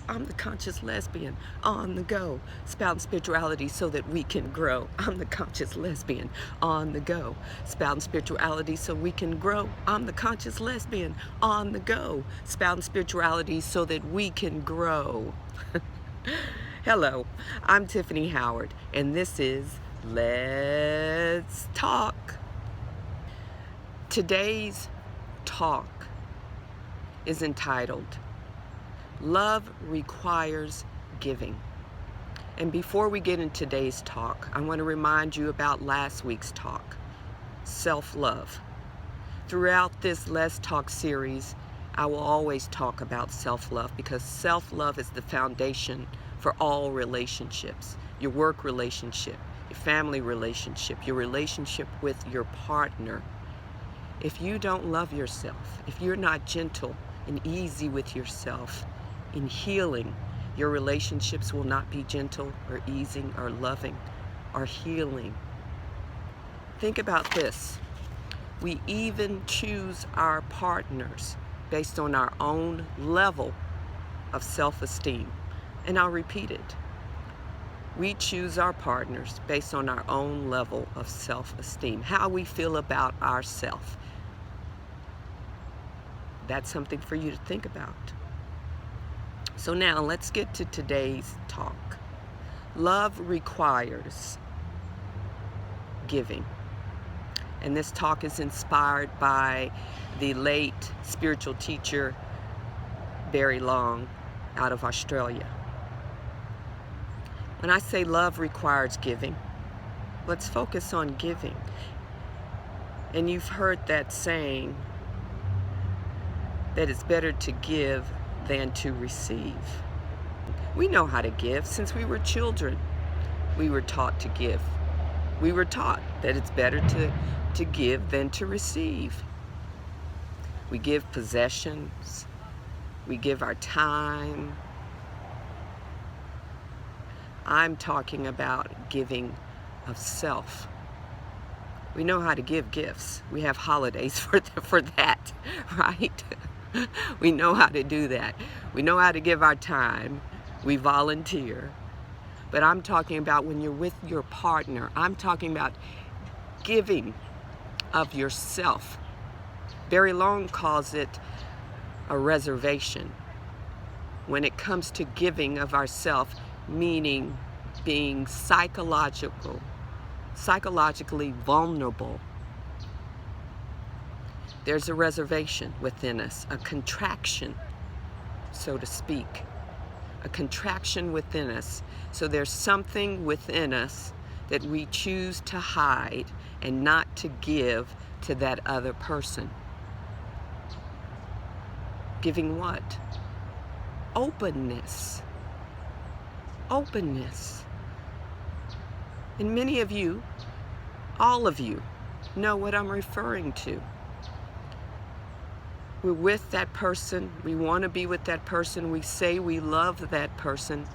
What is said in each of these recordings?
I'm the conscious lesbian on the go, spouting spirituality so that we can grow. I'm the conscious lesbian on the go, spouting spirituality so we can grow. I'm the conscious lesbian on the go, spouting spirituality so that we can grow. Hello, I'm Tiffany Howard, and this is Let's Talk. Today's talk is entitled, Love Requires Giving. And before we get into today's talk, I want to remind you about last week's talk, self-love. Throughout this Let's Talk series, I will always talk about self-love because self-love is the foundation for all relationships. Your work relationship, your family relationship, your relationship with your partner. If you don't love yourself, if you're not gentle and easy with yourself in healing, your relationships will not be gentle or easy or loving or healing. Think about this. We even choose our partners based on our own level of self-esteem. And I'll repeat it. We choose our partners based on our own level of self-esteem, how we feel about ourselves. That's something for you to think about. So now let's get to today's talk. Love requires giving. And this talk is inspired by the late spiritual teacher Barry Long out of Australia. When I say love requires giving, let's focus on giving. And you've heard that saying that it's better to give than to receive. We know how to give. Since we were children, we were taught to give. We were taught that it's better to give than to receive. We give possessions. We give our time. I'm talking about giving of self. We know how to give gifts. We have holidays for that, right? We know how to do that. We know how to give our time. We volunteer. But I'm talking about when you're with your partner. I'm talking about giving of yourself. Barry Long calls it a reservation. When it comes to giving of ourself, meaning being psychologically vulnerable. There's a reservation within us, a contraction, so to speak. A contraction within us. So there's something within us that we choose to hide and not to give to that other person. Giving what? Openness. Openness. And many of you, all of you, know what I'm referring to. We're with that person, we want to be with that person, we say we love that person,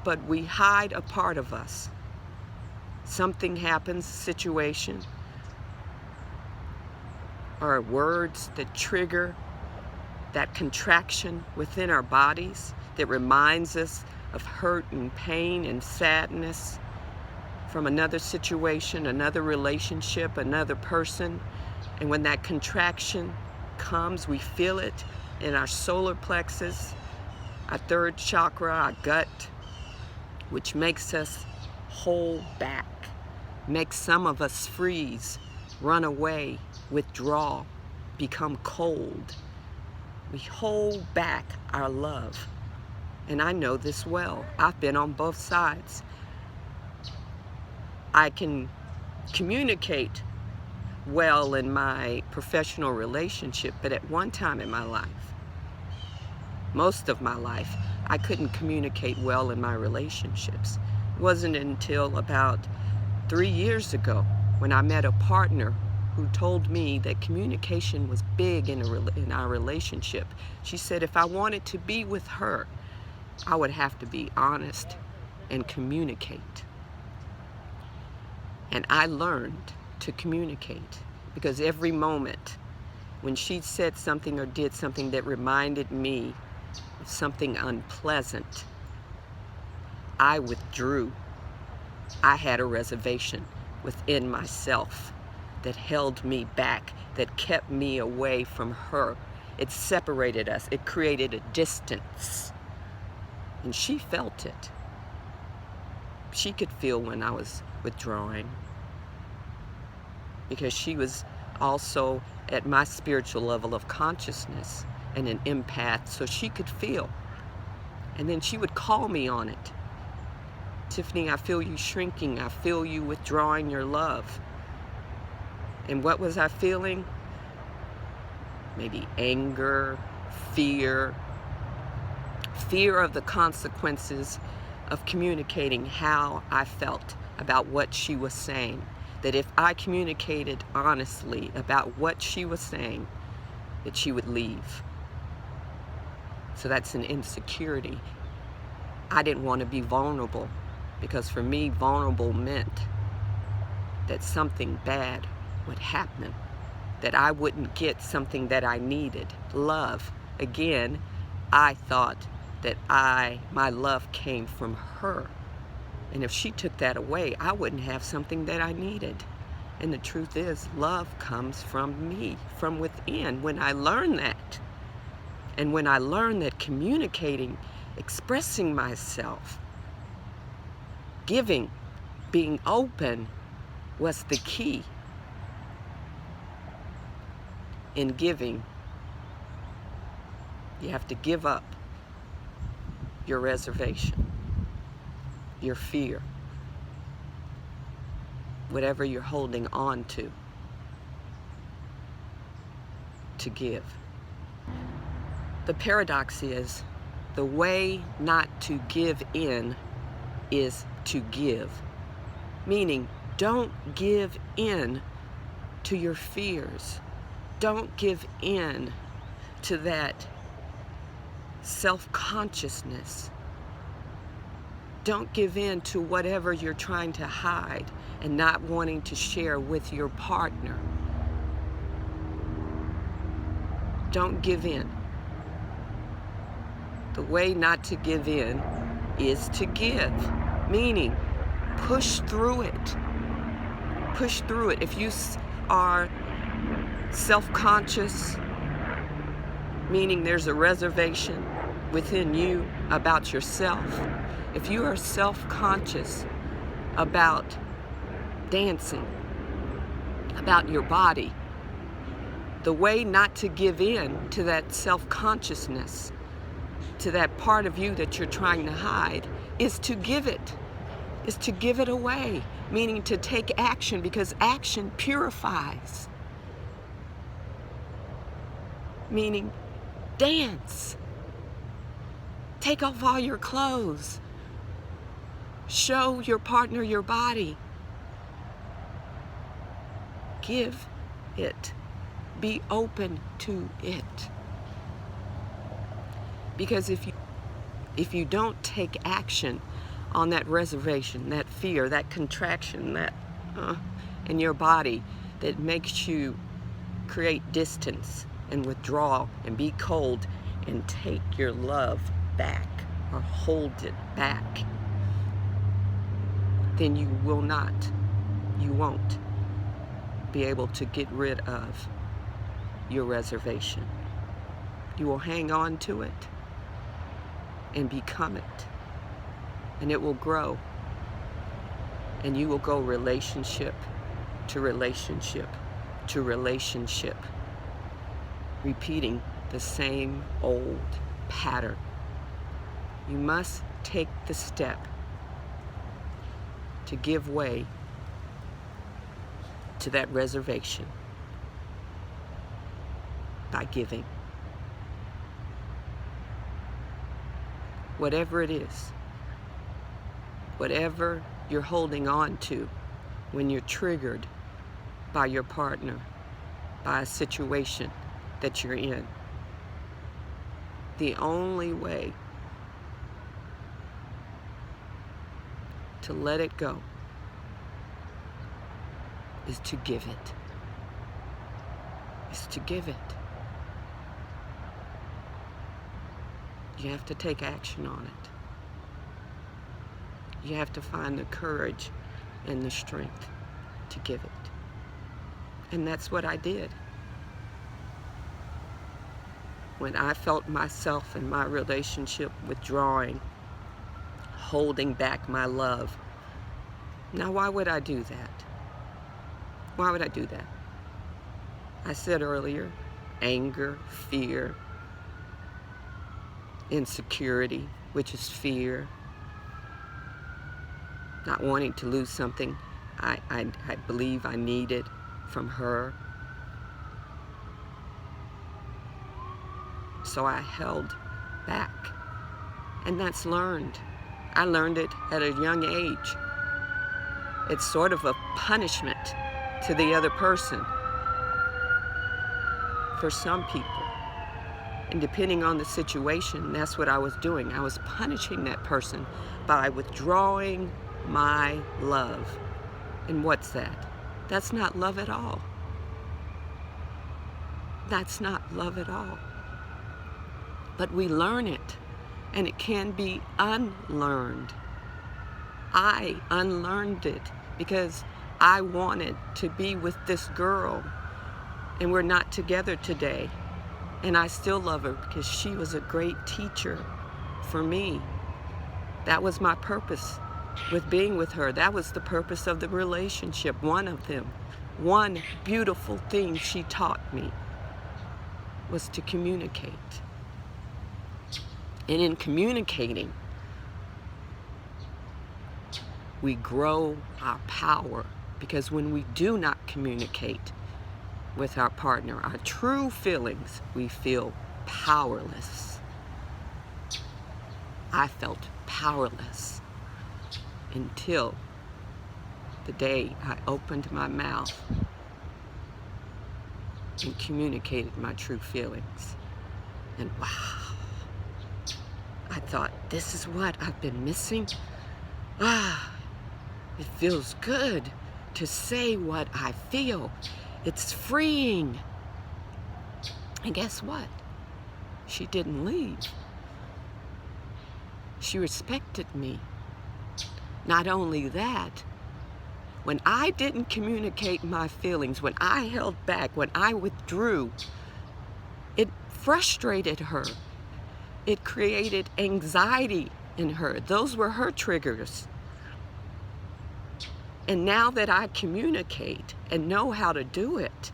but we hide a part of us. Something happens, situation, or words that trigger that contraction within our bodies that reminds us of hurt and pain and sadness from another situation, another relationship, another person. And when that contraction comes, we feel it in our solar plexus, our third chakra, our gut, which makes us hold back, makes some of us freeze, run away, withdraw, become cold. We hold back our love. And I know this well. I've been on both sides. I can communicate well in my professional relationship, but at one time in my life, most of my life, I couldn't communicate well in my relationships. It wasn't until about 3 years ago when I met a partner who told me that communication was big in our relationship. She said if I wanted to be with her, I would have to be honest and communicate. And I learned to communicate because every moment when she said something or did something that reminded me something unpleasant, I withdrew. I had a reservation within myself that held me back, that kept me away from her. It separated us. It created a distance. And she felt it. She could feel when I was withdrawing, because she was also at my spiritual level of consciousness and an empath, so she could feel. And then she would call me on it. Tyffany, I feel you shrinking. I feel you withdrawing your love. And what was I feeling? Maybe anger, fear. Fear of the consequences of communicating how I felt about what she was saying. That if I communicated honestly about what she was saying, that she would leave. So that's an insecurity. I didn't want to be vulnerable, because for me, vulnerable meant that something bad would happen, that I wouldn't get something that I needed, love. Again, I thought that my love came from her. And if she took that away, I wouldn't have something that I needed. And the truth is, love comes from me, from within. When I learned that, and when I learned that communicating, expressing myself, giving, being open was the key. In giving, you have to give up your reservation, your fear, whatever you're holding on to give. The paradox is, the way not to give in is to give. Meaning, don't give in to your fears. Don't give in to that self-consciousness. Don't give in to whatever you're trying to hide and not wanting to share with your partner. Don't give in. The way not to give in is to give, meaning push through it. Push through it. If you are self-conscious, meaning there's a reservation within you about yourself. If you are self-conscious about dancing, about your body, the way not to give in to that self-consciousness, to that part of you that you're trying to hide, is to give it away, meaning to take action, because action purifies. Meaning, dance. Take off all your clothes. Show your partner your body. Give it. Be open to it. Because if you don't take action on that reservation, that fear, that contraction, that in your body that makes you create distance and withdraw and be cold and take your love back or hold it back, then you won't be able to get rid of your reservation. You will hang on to it and become it, and it will grow, and you will go relationship to relationship to relationship, repeating the same old pattern. You must take the step to give way to that reservation by giving. Whatever it is, whatever you're holding on to when you're triggered by your partner, by a situation that you're in, the only way to let it go is to give it. Is to give it. You have to take action on it. You have to find the courage and the strength to give it. And that's what I did. When I felt myself in my relationship withdrawing, holding back my love. Now, why would I do that? Why would I do that? I said earlier, anger, fear, insecurity, which is fear, not wanting to lose something I believe I needed from her. So I held back. And that's learned. I learned it at a young age. It's sort of a punishment to the other person for some people. And depending on the situation, that's what I was doing. I was punishing that person by withdrawing my love. And what's that? That's not love at all. That's not love at all. But we learn it, and it can be unlearned. I unlearned it because I wanted to be with this girl, and we're not together today. And I still love her because she was a great teacher for me. That was my purpose with being with her. That was the purpose of the relationship, one of them. One beautiful thing she taught me was to communicate. And in communicating, we grow our power, because when we do not communicate with our partner, our true feelings, we feel powerless. I felt powerless until the day I opened my mouth and communicated my true feelings. And wow, I thought, this is what I've been missing. It feels good to say what I feel. It's freeing. And guess what? She didn't leave. She respected me. Not only that, when I didn't communicate my feelings, when I held back, when I withdrew, it frustrated her. It created anxiety in her. Those were her triggers. And now that I communicate and know how to do it,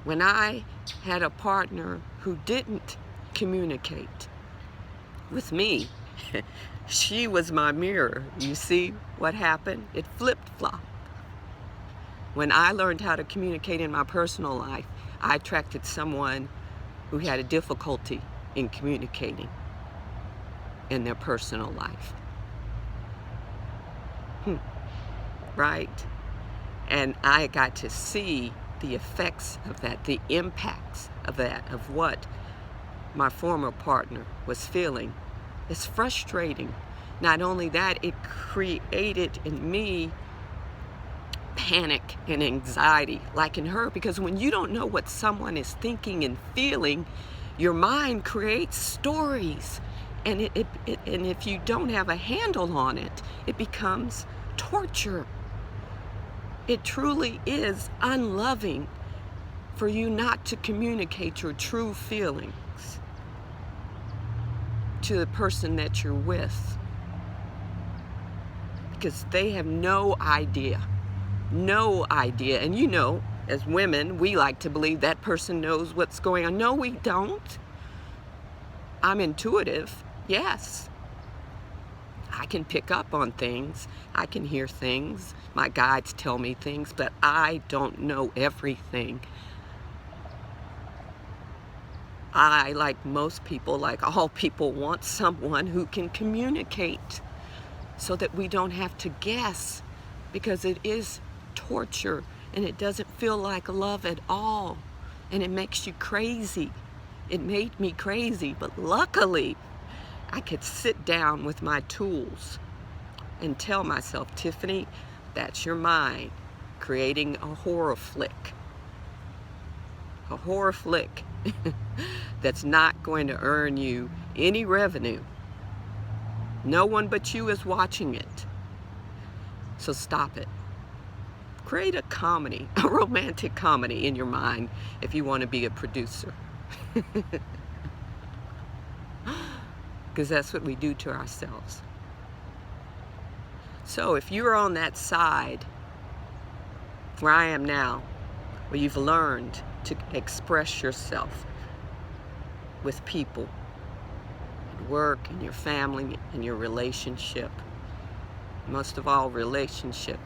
when I had a partner who didn't communicate with me, she was my mirror. You see what happened? It flipped-flopped. When I learned how to communicate in my personal life, I attracted someone who had a difficulty in communicating in their personal life. Right? And I got to see the effects of that, the impacts of that, of what my former partner was feeling. It's frustrating. Not only that, it created in me panic and anxiety, like in her, because when you don't know what someone is thinking and feeling, your mind creates stories. And and if you don't have a handle on it, it becomes torture. It truly is unloving for you not to communicate your true feelings to the person that you're with, because they have no idea. No idea. And you know, as women, we like to believe that person knows what's going on. No, we don't. I'm intuitive, yes. I can pick up on things. I can hear things. My guides tell me things, but I don't know everything. I, like most people, like all people, want someone who can communicate so that we don't have to guess, because it is torture and it doesn't feel like love at all, and it makes you crazy. It made me crazy, but luckily I could sit down with my tools and tell myself, Tiffany, that's your mind creating a horror flick. A horror flick that's not going to earn you any revenue. No one but you is watching it. So stop it. Create a comedy, a romantic comedy in your mind if you want to be a producer. Because that's what we do to ourselves. So if you're on that side, where I am now, where you've learned to express yourself with people, at work, in your family, in your relationship, most of all, relationship,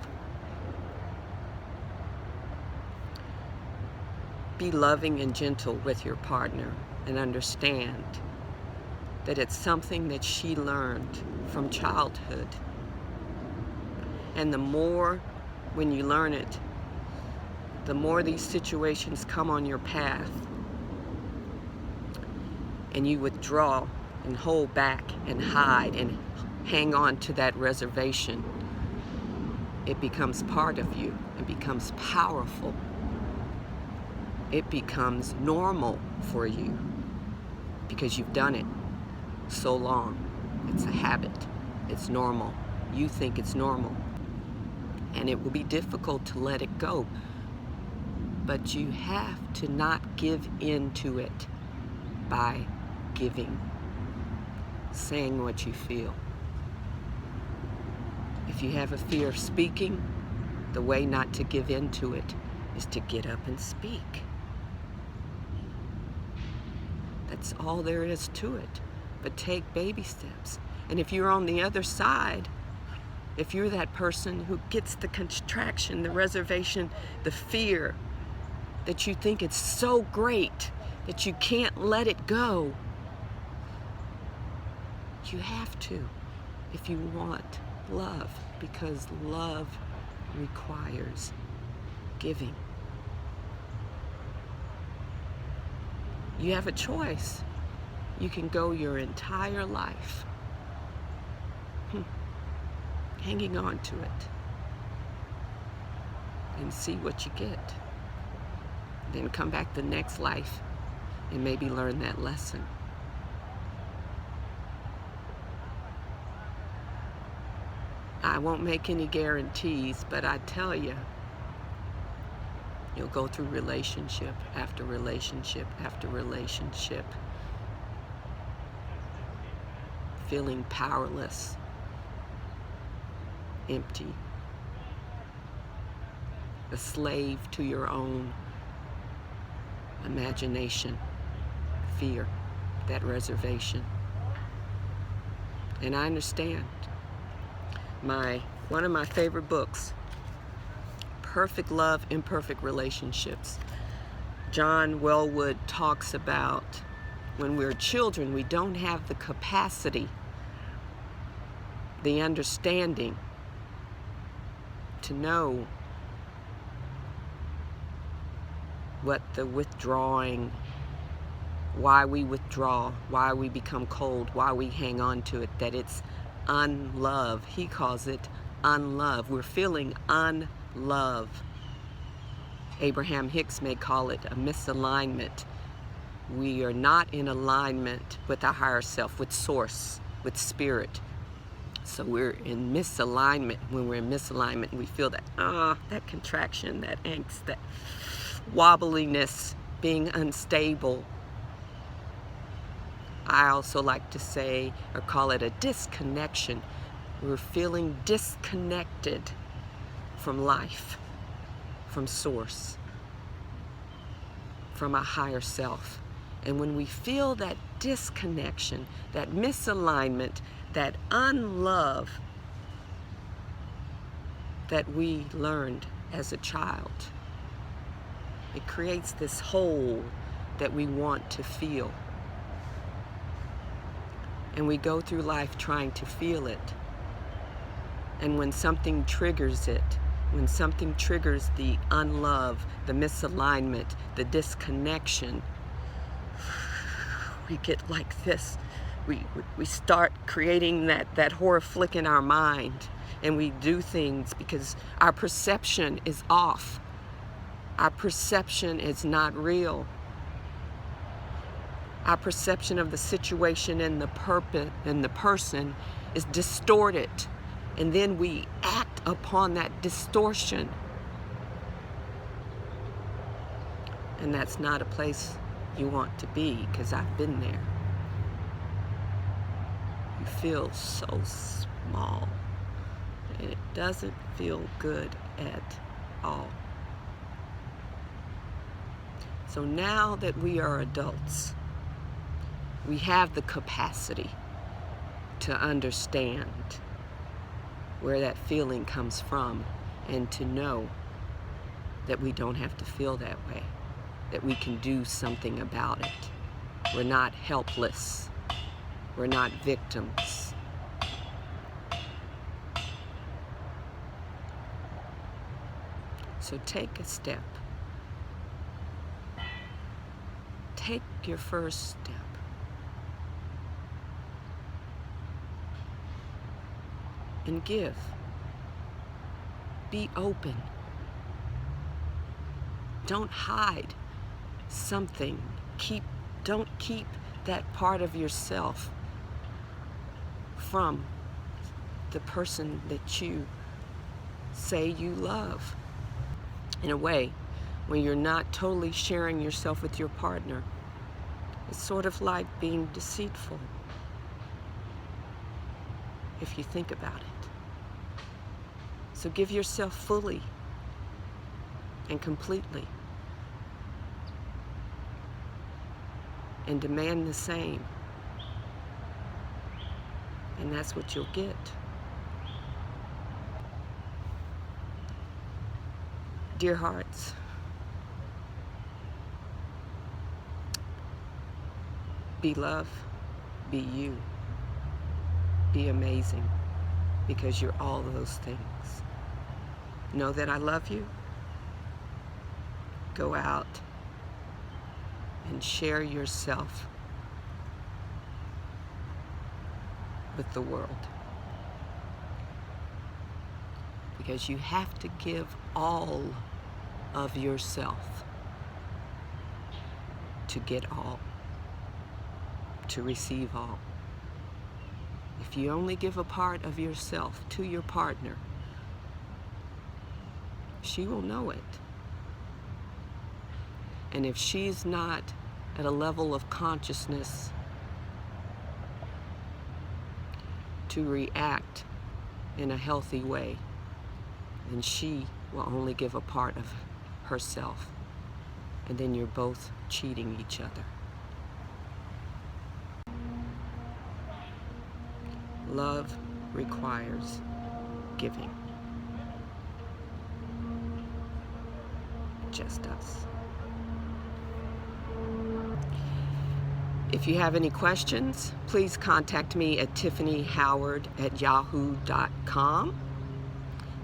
be loving and gentle with your partner and understand that it's something that she learned from childhood. And the more, when you learn it, the more these situations come on your path and you withdraw and hold back and hide and hang on to that reservation, it becomes part of you. It becomes powerful. It becomes normal for you because you've done it so long. It's a habit. It's normal. You think it's normal. And it will be difficult to let it go. But you have to not give in to it by giving, saying what you feel. If you have a fear of speaking, the way not to give in to it is to get up and speak. That's all there is to it. But take baby steps. And if you're on the other side, if you're that person who gets the contraction, the reservation, the fear, that you think it's so great that you can't let it go, you have to if you want love, because love requires giving. You have a choice. You can go your entire life hanging on to it and see what you get. Then come back the next life and maybe learn that lesson. I won't make any guarantees, but I tell you, you'll go through relationship after relationship after relationship, feeling powerless, empty, a slave to your own imagination, fear, that reservation. And I understand. One of my favorite books, Perfect Love, Imperfect Relationships. John Wellwood talks about when we're children, we don't have the capacity, the understanding to know what the withdrawing, why we withdraw, why we become cold, why we hang on to it, that it's unlove. He calls it unlove. We're feeling unlove. Abraham Hicks may call it a misalignment. We are not in alignment with our higher self, with source, with spirit. So we're in misalignment. When we're in misalignment, we feel that, that contraction, that angst, that wobbliness, being unstable. I also like to say, or call it a disconnection. We're feeling disconnected from life, from source, from our higher self. And when we feel that disconnection, that misalignment, that unlove that we learned as a child, it creates this hole that we want to feel. And we go through life trying to feel it. And when something triggers it, when something triggers the unlove, the misalignment, the disconnection, we get like this. We start creating that horror flick in our mind, and we do things because our perception is off. Our perception is not real. Our perception of the situation and the purpose and the person is distorted, and then we act upon that distortion. And that's not a place you want to be, because I've been there. You feel so small, and it doesn't feel good at all. So now that we are adults, we have the capacity to understand where that feeling comes from, and to know that we don't have to feel that way, that we can do something about it. We're not helpless. We're not victims. So take a step. Take your first step. And give. Be open. Don't hide something. Don't keep that part of yourself from the person that you say you love. In a way, when you're not totally sharing yourself with your partner, it's sort of like being deceitful, if you think about it. So give yourself fully and completely, and demand the same, and that's what you'll get. Dear hearts, be love, be you, be amazing, because you're all those things. Know that I love you. Go out and share yourself with the world, because you have to give all of yourself to get all, to receive all. If you only give a part of yourself to your partner, she will know it. And if she's not at a level of consciousness to react in a healthy way, then she will only give a part of herself. And then you're both cheating each other. Love requires giving. Just us. If you have any questions, please contact me at tyffanyhoward@yahoo.com,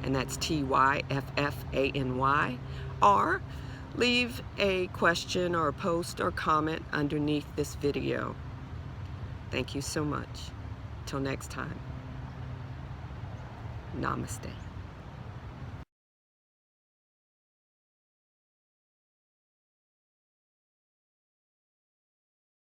and that's TYFFANY, or leave a question or a post or comment underneath this video. Thank you so much. Till next time, namaste.